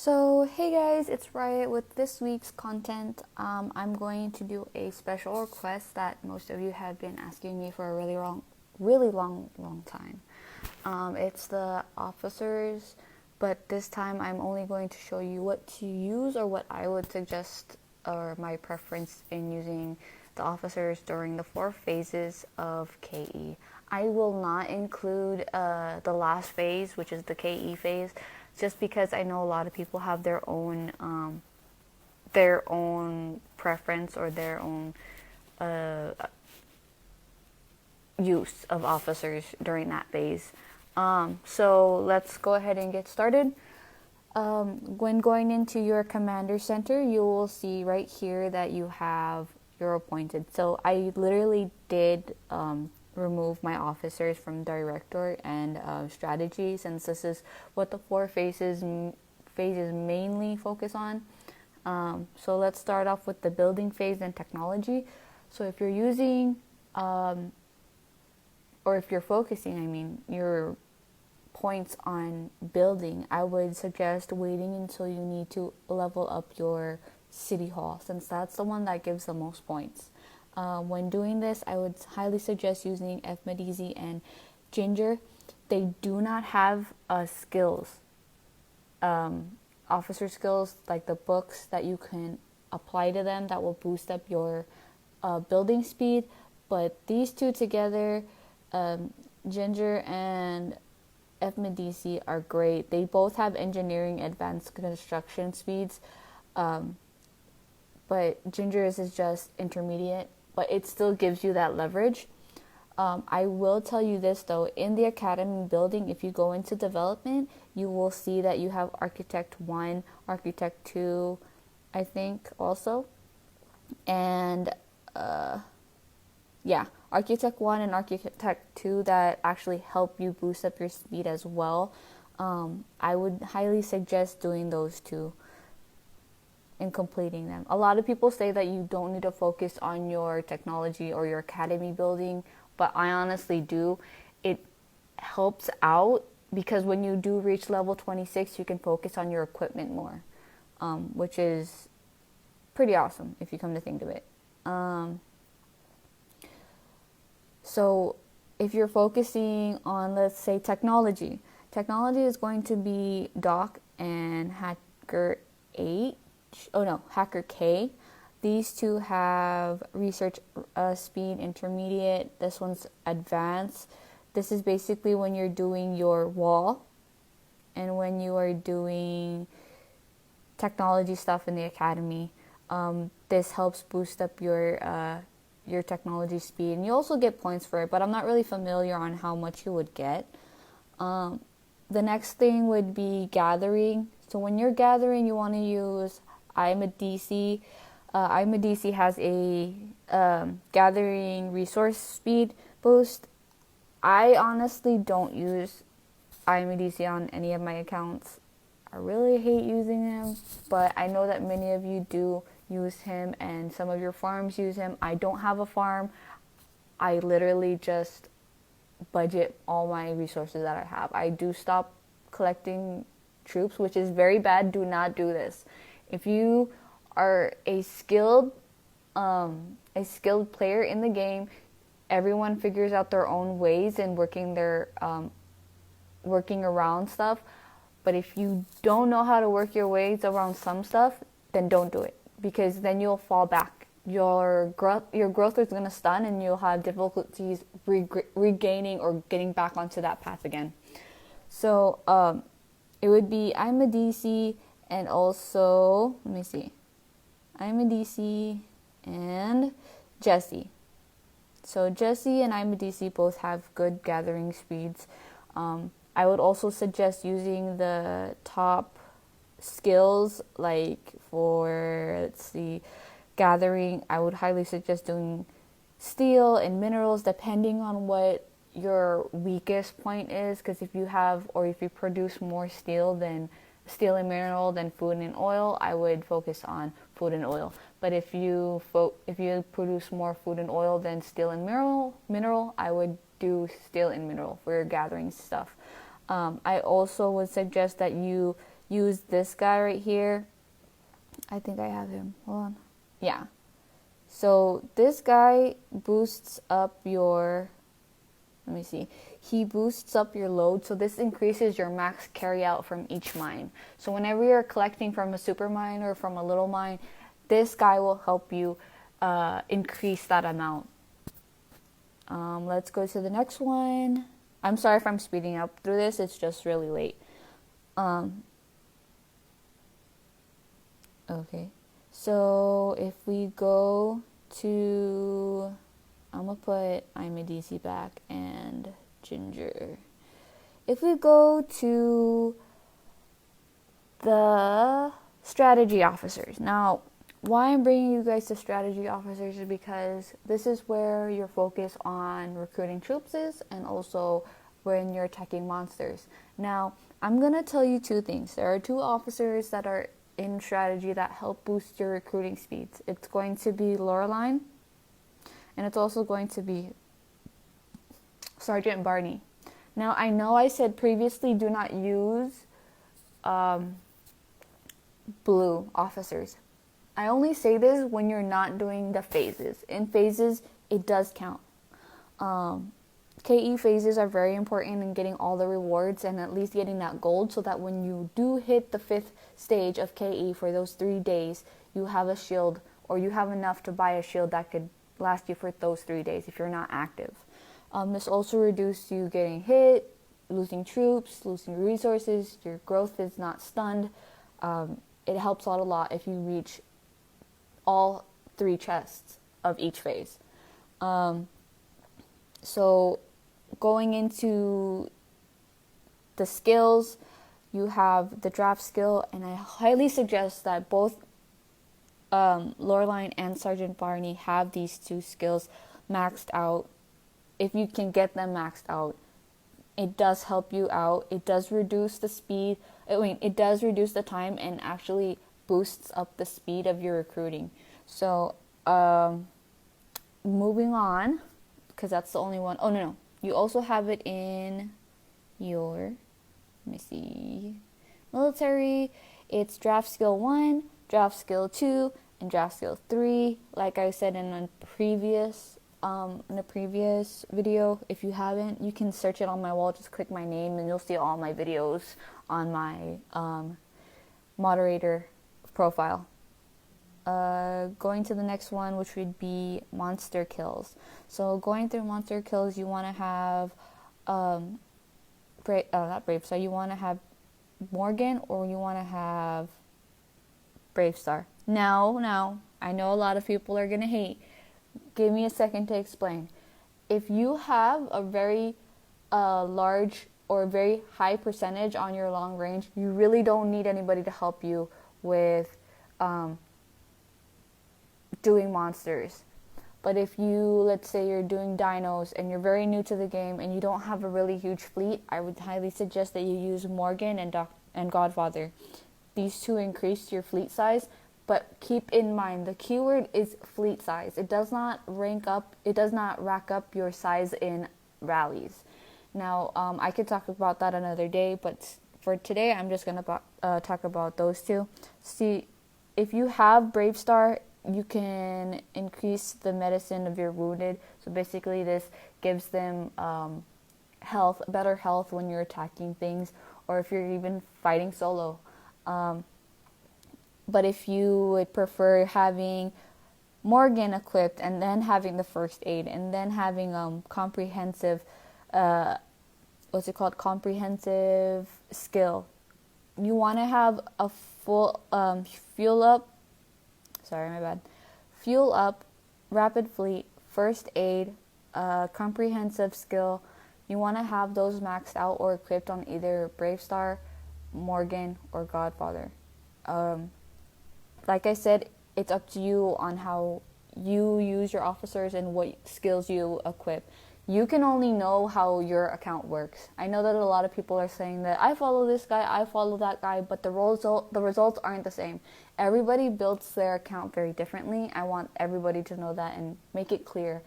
So, hey guys, it's Riot with this week's content. I'm going to do a special request that most of you have been asking me for a really long time. It's the officers, but this time I'm only going to show you what to use or what I would suggest or my preference in using the officers during the 4 phases of KE. I will not include the last phase, which is the KE phase, just because I know a lot of people have their own preference or their own use of officers during that phase. So let's go ahead and get started. When going into your commander center, you will see right here that you have your appointed. So I literally did remove my officers from director and strategy, since this is what the 4 phases mainly focus on. So let's start off with the building phase and technology. So if you're using or if you're focusing, your points on building, I would suggest waiting until you need to level up your city hall, since that's the one that gives the most points. When doing this, I would highly suggest using F.medici and Ginger. They do not have skills, officer skills, like the books that you can apply to them that will boost up your building speed. But these two together, Ginger and F.medici, are great. They both have engineering advanced construction speeds, but Ginger's is just intermediate, but it still gives you that leverage. I will tell you this though, in the academy building, if you go into development, you will see that you have Architect 1, Architect 2, I think also. And Architect 1 and Architect 2 that actually help you boost up your speed as well. I would highly suggest doing those two and completing them. A lot of people say that you don't need to focus on your technology or your academy building, but I honestly do. It helps out because when you do reach level 26, you can focus on your equipment more, which is pretty awesome if you come to think of it. So if you're focusing on, let's say, technology is going to be Doc and Hacker K. These two have research speed intermediate. This one's advanced. This is basically when you're doing your wall and when you are doing technology stuff in the academy. This helps boost up your technology speed, and you also get points for it, but I'm not really familiar on how much you would get. The next thing would be gathering. So when you're gathering, you want to use F.medici. F.medici has a gathering resource speed boost. I honestly don't use F.medici on any of my accounts. I really hate using him, but I know that many of you do use him and some of your farms use him. I don't have a farm. I literally just budget all my resources that I have. I do stop collecting troops, which is very bad. Do not do this. If you are a skilled player in the game, everyone figures out their own ways in working around stuff. But if you don't know how to work your ways around some stuff, then don't do it, because then you'll fall back. Your growth is going to stun, and you'll have difficulties regaining or getting back onto that path again. So it would be F.medici and also, F.medici and Jesse. So Jesse and F.medici both have good gathering speeds. I would also suggest using the top skills, like for, gathering. I would highly suggest doing steel and minerals, depending on what your weakest point is, because if you produce more steel and mineral than food and oil, I would focus on food and oil. But if you produce more food and oil than steel and mineral, I would do steel and mineral for your gathering stuff. I also would suggest that you use this guy right here. I think I have him. Hold on. Yeah. So this guy boosts up your, let me see. He boosts up your load. So this increases your max carry out from each mine. So whenever you're collecting from a super mine or from a little mine, this guy will help you increase that amount. Let's go to the next one. I'm sorry if I'm speeding up through this. It's just really late. Okay. So if we go to, I'm going to put F.medici back and Ginger. If we go to the strategy officers. Now, why I'm bringing you guys to strategy officers is because this is where your focus on recruiting troops is, and also when you're attacking monsters. Now, I'm going to tell you two things. There are two officers that are in strategy that help boost your recruiting speeds. It's going to be Loreline, and it's also going to be Sergeant Barney. Now, I know I said previously do not use blue officers. I only say this when you're not doing the phases. In phases, it does count. KE phases are very important in getting all the rewards and at least getting that gold, so that when you do hit the 5th stage of KE for those 3 days, you have a shield, or you have enough to buy a shield that could last you for those 3 days if you're not active. This also reduces you getting hit, losing troops, losing resources. Your growth is not stunned. It helps out a lot if you reach all 3 chests of each phase. So going into the skills, you have the draft skill, and I highly suggest that both Loreline and Sergeant Barney have these 2 skills maxed out. If you can get them maxed out, it does help you out. It does reduce the speed. It does reduce the time and actually boosts up the speed of your recruiting. So, moving on, because that's the only one. Oh, no. You also have it in your, let me see, military. It's draft skill 1, draft skill 2, and draft skill 3. Like I said in a previous video, if you haven't, you can search it on my wall. Just click my name and you'll see all my videos on my moderator profile. Going to the next one, which would be monster kills. So going through monster kills, you want to have you want to have Morgan, or you want to have Brave Star. Now, I know a lot of people are gonna hate. Give me a second to explain. If you have a very large or very high percentage on your long range, you really don't need anybody to help you with doing monsters. But if you, let's say you're doing dinos and you're very new to the game and you don't have a really huge fleet, I would highly suggest that you use Morgan and Doc and Godfather. These 2 increase your fleet size, but keep in mind the keyword is fleet size. It does not rack up your size in rallies. Now, I could talk about that another day, but for today, I'm just going to talk about those 2. See, if you have Brave Star, you can increase the medicine of your wounded. So basically this gives them better health when you're attacking things, or if you're even fighting solo. But if you would prefer having Morgan equipped and then having the first aid and then having comprehensive comprehensive skill, you want to have a full fuel up, rapid fleet, first aid, comprehensive skill. You want to have those maxed out or equipped on either Brave Star, Morgan, or Godfather. Like I said, it's up to you on how you use your officers and what skills you equip. You can only know how your account works. I know that a lot of people are saying that I follow this guy, I follow that guy, but the results aren't the same. Everybody builds their account very differently. I want everybody to know that and make it clear.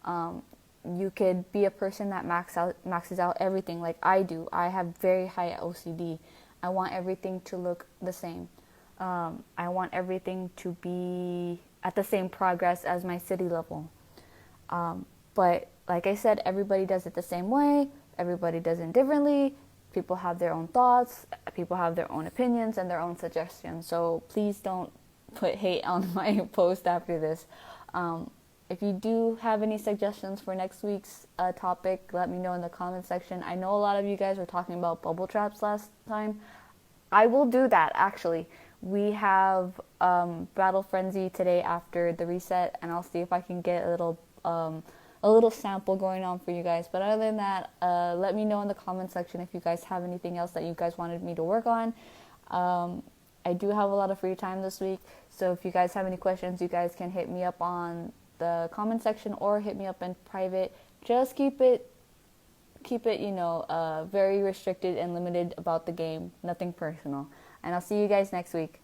You could be a person that maxes out everything like I do. I have very high OCD. I want everything to look the same. I want everything to be at the same progress as my city level. But like I said, everybody does it the same way. Everybody does it differently. People have their own thoughts. People have their own opinions and their own suggestions. So please don't put hate on my post after this. If you do have any suggestions for next week's topic, let me know in the comment section. I know a lot of you guys were talking about bubble traps last time. I will do that, actually. We have Battle Frenzy today after the reset, and I'll see if I can get a little sample going on for you guys. But other than that, let me know in the comment section if you guys have anything else that you guys wanted me to work on. I do have a lot of free time this week, so if you guys have any questions, you guys can hit me up on the comment section or hit me up in private. Just keep it very restricted and limited about the game, nothing personal. And I'll see you guys next week.